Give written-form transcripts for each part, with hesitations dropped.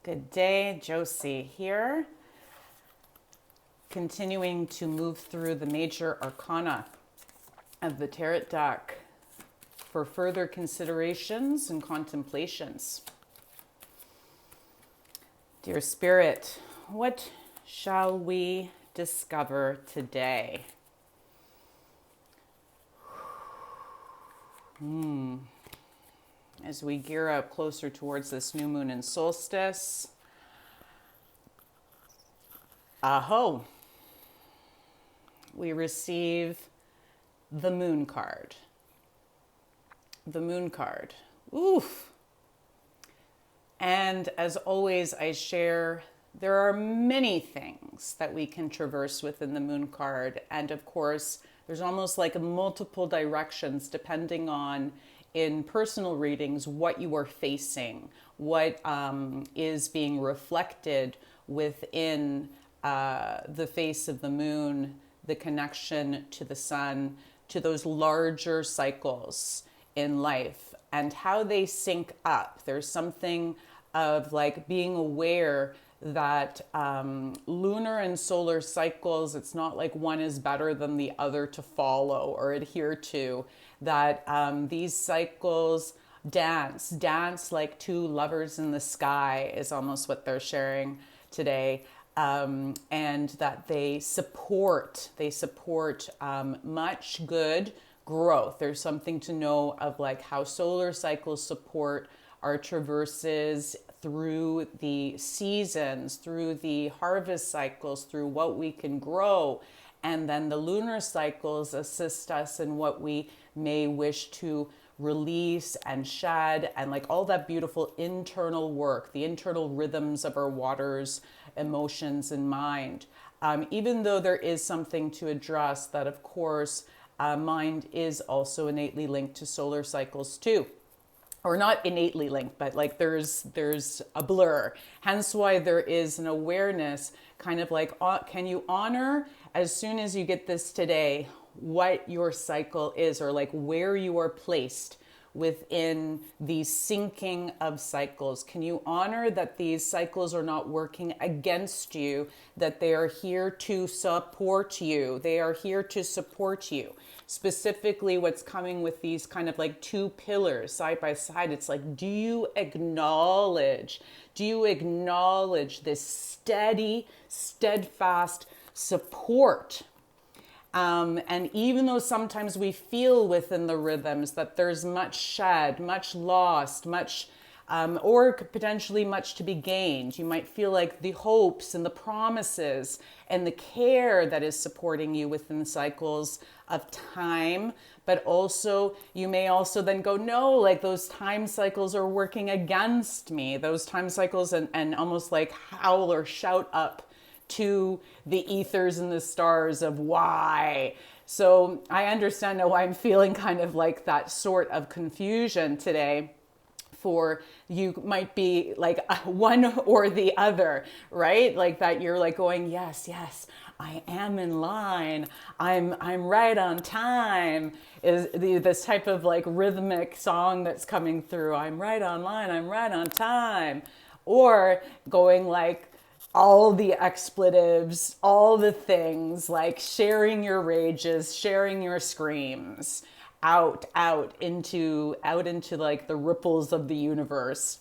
Good day, Josie here. Continuing to move through the Major Arcana of the Tarot deck for further considerations and contemplations. Dear Spirit, what shall we discover today? As we gear up closer towards this new moon and solstice, we receive the moon card. The moon card. Oof. And as always, I share there are many things that we can traverse within the moon card. And of course, there's almost like multiple directions depending on, in personal readings, what you are facing, what is being reflected within the face of the moon, the connection to the sun, to those larger cycles in life and how they sync up. There's something of like being aware that lunar and solar cycles, it's not like one is better than the other to follow or adhere to, that these cycles dance like two lovers in the sky is almost what they're sharing today. And that they support much good growth. There's something to know of like how solar cycles support our traverses through the seasons, through the harvest cycles, through what we can grow. And then the lunar cycles assist us in what we may wish to release and shed, and like all that beautiful internal work, the internal rhythms of our waters, emotions, and mind. Even though there is something to address that, of course, mind is also innately linked to solar cycles too. Or not innately linked, but like there's a blur. Hence why there is an awareness, kind of like, can you honor as soon as you get this today, what your cycle is, or like where you are placed within the syncing of cycles? Can you honor that these cycles are not working against you, that they are here to support you? They are here to support you. Specifically, what's coming with these kind of like two pillars side by side, it's like, do you acknowledge this steady, steadfast support? And even though sometimes we feel within the rhythms that there's much shed, much lost, much, or potentially much to be gained, you might feel like the hopes and the promises and the care that is supporting you within the cycles of time, but also you may also then go, no, like those time cycles are working against me. Those time cycles and almost like howl or shout up to the ethers and the stars of why. So I understand now why I'm feeling kind of like that sort of confusion today. For you might be like one or the other, right? Like that you're like going, yes, I am in line. I'm right on time is this type of like rhythmic song that's coming through. I'm right on line. I'm right on time. Or going like, all the expletives, all the things, like sharing your rages, sharing your screams out into like the ripples of the universe.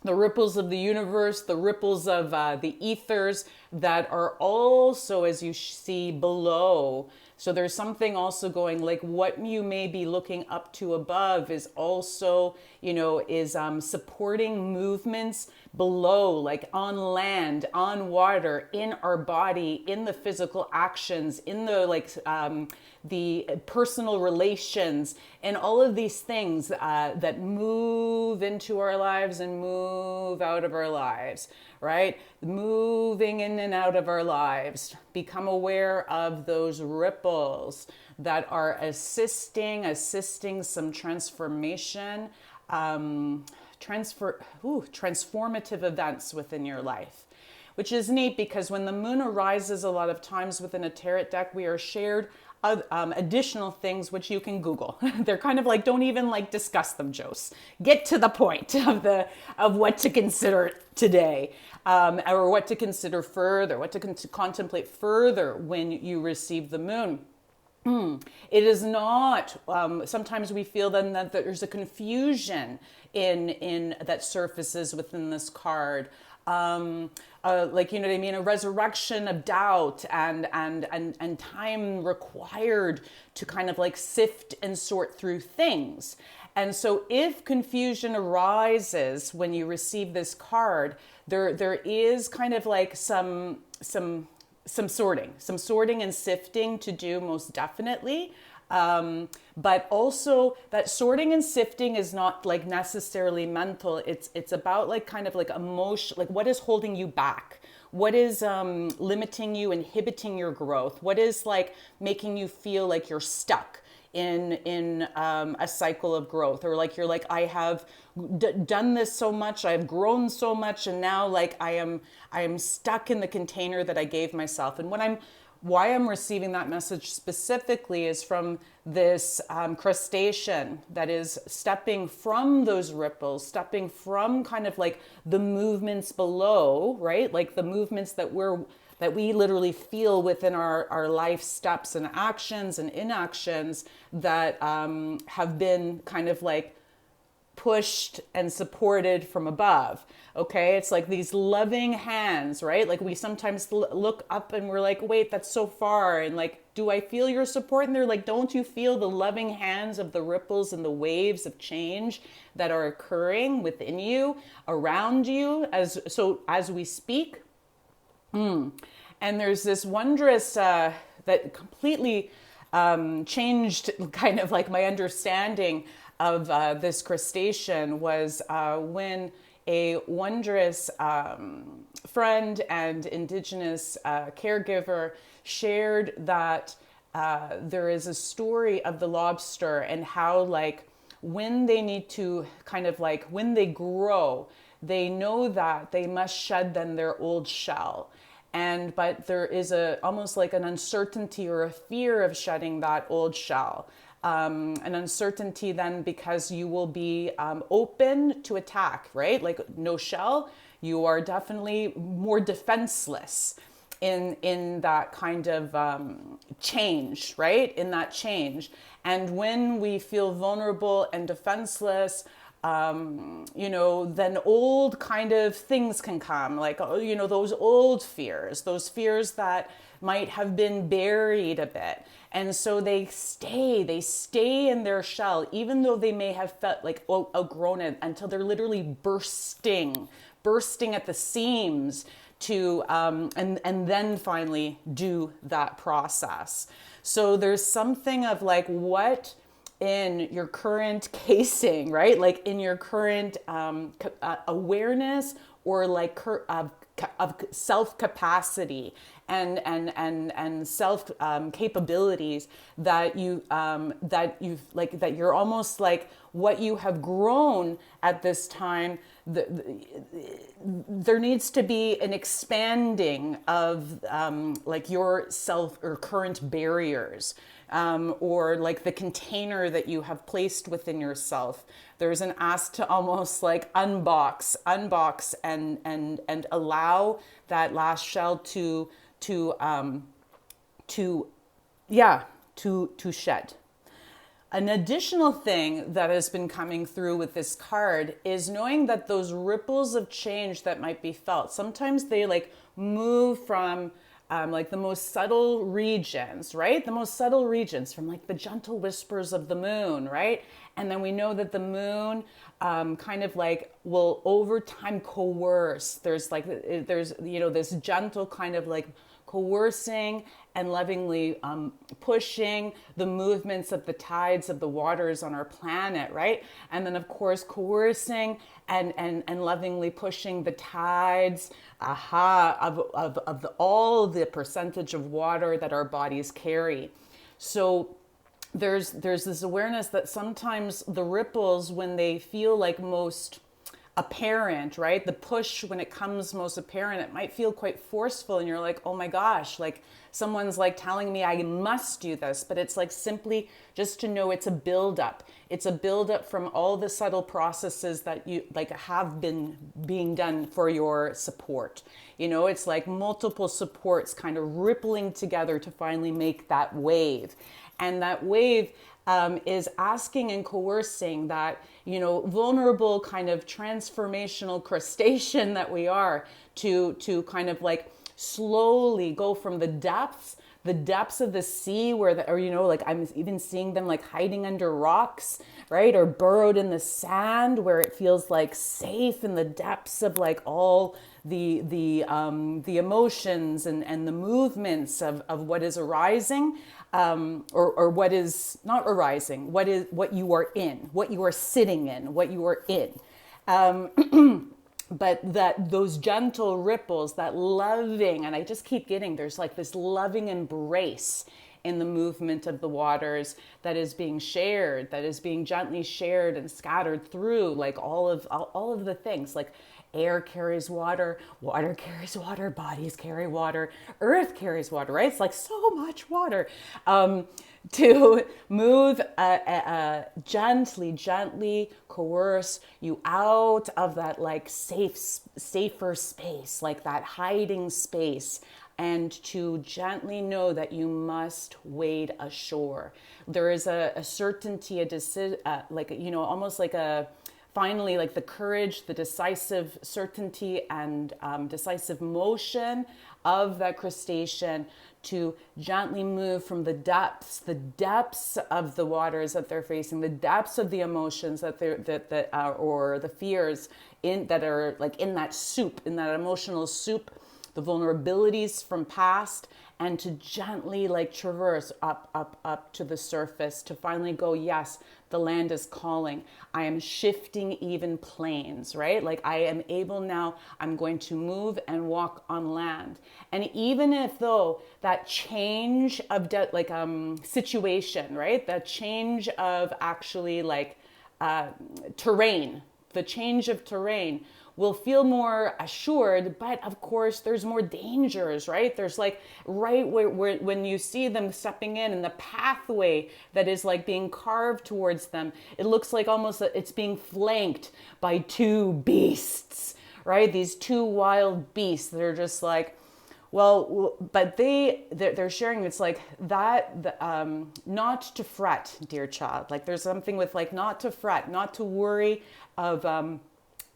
The ripples of the universe, the ripples of the ethers that are also, as you see below. So there's something also going like what you may be looking up to above is also, is supporting movements below, like on land, on water, in our body, in the physical actions, in the the personal relations, and all of these things that move into our lives and move out of our lives, right? Moving in and out of our lives. Become aware of those ripples that are assisting some transformation, transformative events within your life. Which is neat because when the moon arises a lot of times within a tarot deck, we are shared additional things which you can Google. They're kind of like, don't even like discuss them, Jose. Get to the point of what to consider today, or what to consider further, what to contemplate further when you receive the moon. It is not. Sometimes we feel then that there's a confusion in that surfaces within this card. Like, you know what I mean, a resurrection of doubt and time required to kind of like sift and sort through things. And so if confusion arises when you receive this card, there is kind of like some sorting and sifting to do, most definitely. But also that sorting and sifting is not like necessarily mental. It's about like kind of like emotion, like what is holding you back? What is limiting you, inhibiting your growth? What is like making you feel like you're stuck in a cycle of growth, or like you're like, I have done this so much, I've grown so much, and now like I am stuck in the container that I gave myself. And why I'm receiving that message specifically is from this crustacean that is stepping from those ripples, stepping from kind of like the movements below, right? Like the movements that we literally feel within our life steps and actions and inactions that have been kind of like pushed and supported from above. Okay, it's like these loving hands, right? Like we sometimes look up and we're like, wait, that's so far, and like, do I feel your support? And they're like, don't you feel the loving hands of the ripples and the waves of change that are occurring within you, around you, as we speak? And there's this wondrous that completely changed kind of like my understanding of this crustacean was when a wondrous friend and Indigenous caregiver shared that there is a story of the lobster and how like when they need to kind of like when they grow, they know that they must shed then their old shell. But there is almost like an uncertainty or a fear of shedding that old shell. An uncertainty then because you will be open to attack, right? Like no shell, you are definitely more defenseless in that kind of change, right? In that change. And when we feel vulnerable and defenseless, then old kind of things can come, like, those old fears, those fears that might have been buried a bit. And so they stay in their shell, even though they may have felt like outgrown it, until they're literally bursting at the seams to, and then finally do that process. So there's something of like what in your current casing, right? Like in your current awareness or like of self capacity and self capabilities that you're almost like what you have grown at this time. There needs to be an expanding of like your self or current barriers. Or like the container that you have placed within yourself. There's an ask to almost like unbox and allow that last shell to shed. An additional thing that has been coming through with this card is knowing that those ripples of change that might be felt, sometimes they like move from like the most subtle regions, right? The most subtle regions from like the gentle whispers of the moon, right? And then we know that the moon kind of like will over time coerce. There's this gentle kind of like coercing and lovingly pushing the movements of the tides of the waters on our planet, right? And then of course coercing and lovingly pushing the tides of all the percentage of water that our bodies carry. So there's this awareness that sometimes the ripples, when they feel like most apparent, right? The push, when it comes most apparent, it might feel quite forceful, and you're like, oh my gosh, like someone's like telling me I must do this. But it's like simply just to know it's a buildup. It's a buildup from all the subtle processes that you like have been being done for your support. You know, it's like multiple supports kind of rippling together to finally make that wave. And that wave is asking and coercing that, you know, vulnerable kind of transformational crustacean that we are to kind of like slowly go from the depths of the sea where or you know, like I'm even seeing them like hiding under rocks, right, or burrowed in the sand where it feels like safe in the depths of like all the emotions and the movements of what is arising, or what is not arising, what you are in, what you are sitting in, what you are in. But that those gentle ripples, that loving, and I just keep getting, there's like this loving embrace in the movement of the waters that is being shared, that is being gently shared and scattered through like all of the things, like air carries water, water carries water, bodies carry water, earth carries water, right? It's like so much water. To move gently coerce you out of that like safer space, like that hiding space, and to gently know that you must wade ashore. There is a certainty, a decision, like, you know, almost like a, finally, like the courage, the decisive certainty and decisive motion of that crustacean to gently move from the depths of the waters that they're facing, the depths of the emotions that or the fears that are like in that soup, in that emotional soup, the vulnerabilities from past, and to gently like traverse up to the surface to finally go, yes, the land is calling. I am shifting even planes, right? Like I am able now, I'm going to move and walk on land. And even if though that change of situation, right? That change of actually like terrain, the change of terrain will feel more assured, but of course there's more dangers, right? There's like right where when you see them stepping in and the pathway that is like being carved towards them, it looks like almost it's being flanked by two beasts, right? These two wild beasts that are just like, well, but they're sharing, it's like that, not to fret, dear child. Like there's something with like not to fret, not to worry of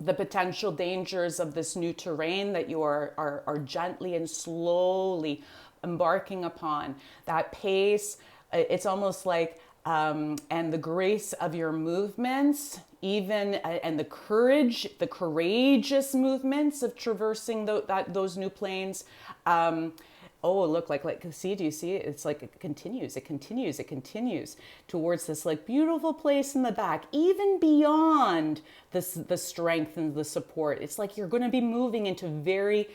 the potential dangers of this new terrain that you are gently and slowly embarking upon. That pace, it's almost like, and the grace of your movements, even, and the courageous movements of traversing those new planes. Oh, look, like, see, do you see it? It's like it continues towards this like beautiful place in the back, even beyond this, the strength and the support. It's like you're going to be moving into very,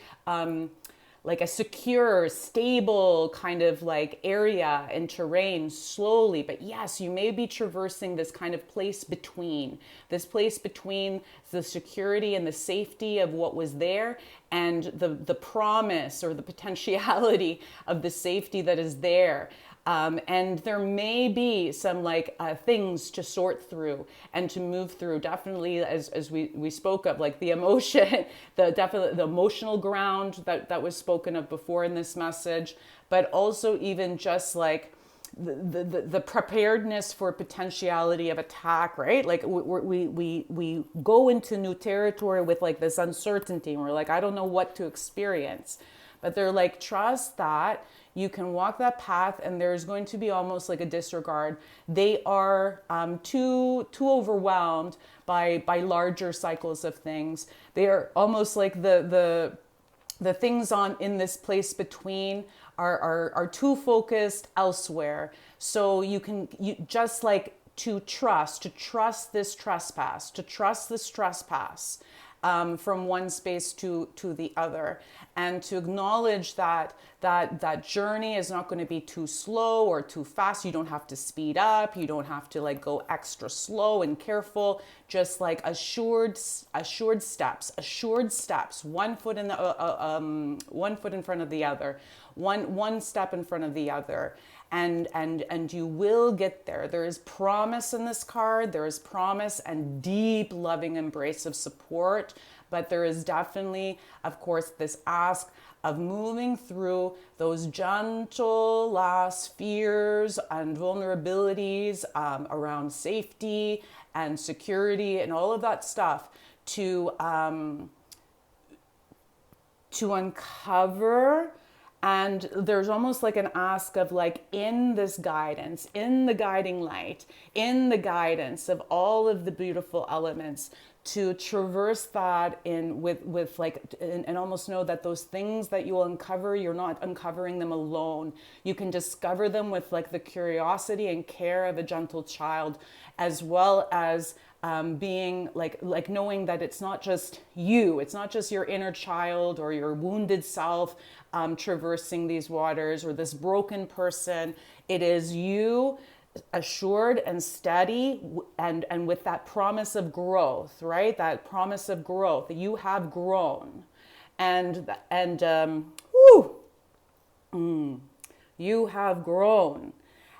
like a secure, stable kind of like area and terrain slowly. But yes, you may be traversing this kind of place between the security and the safety of what was there and the promise or the potentiality of the safety that is there. And there may be some like things to sort through and to move through. Definitely, as we spoke of, like the emotion, the emotional ground that was spoken of before in this message, but also even just like the preparedness for potentiality of attack, right? Like we go into new territory with like this uncertainty, and we're like, I don't know what to experience. But they're like, trust that you can walk that path, and there's going to be almost like a disregard. They are too overwhelmed by larger cycles of things. They are almost like the things in this place between are too focused elsewhere. So you just like to trust this trespass, from one space to the other, and to acknowledge that that journey is not going to be too slow or too fast. You don't have to speed up. You don't have to like go extra slow and careful. Just like assured steps, 1 foot in the 1 foot in front of the other, one step in front of the other. And you will get there. There is promise in this card. There is promise and deep loving embrace of support. But there is definitely, of course, this ask of moving through those gentle last fears and vulnerabilities around safety and security and all of that stuff to uncover. And there's almost like an ask of like, in this guidance, in the guiding light, in the guidance of all of the beautiful elements, to traverse that in with like, and almost know that those things that you will uncover, you're not uncovering them alone. You can discover them with like the curiosity and care of a gentle child, as well as being like knowing that it's not just you, it's not just your inner child or your wounded self traversing these waters, or this broken person. It is you, assured and steady, and with that promise of growth, right? That promise of growth that you have grown, and you have grown,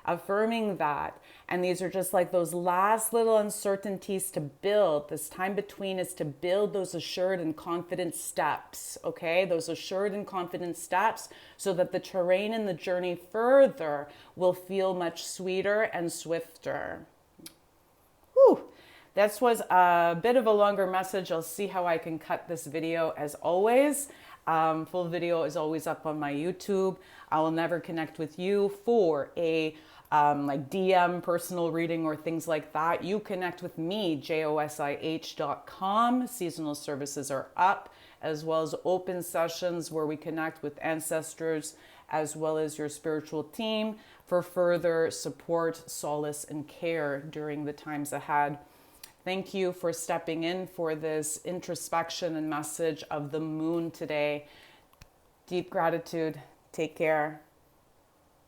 affirming that. And these are just like those last little uncertainties to build. This time between is to build those assured and confident steps, okay? Those assured and confident steps, so that the terrain and the journey further will feel much sweeter and swifter. Whew. This was a bit of a longer message. I'll see how I can cut this video as always. Full video is always up on my YouTube. I will never connect with you for a like DM personal reading or things like that. You connect with me, josih.com. Seasonal services are up, as well as open sessions where we connect with ancestors, as well as your spiritual team, for further support, solace, and care during the times ahead. Thank you for stepping in for this introspection and message of the moon today. Deep gratitude. Take care.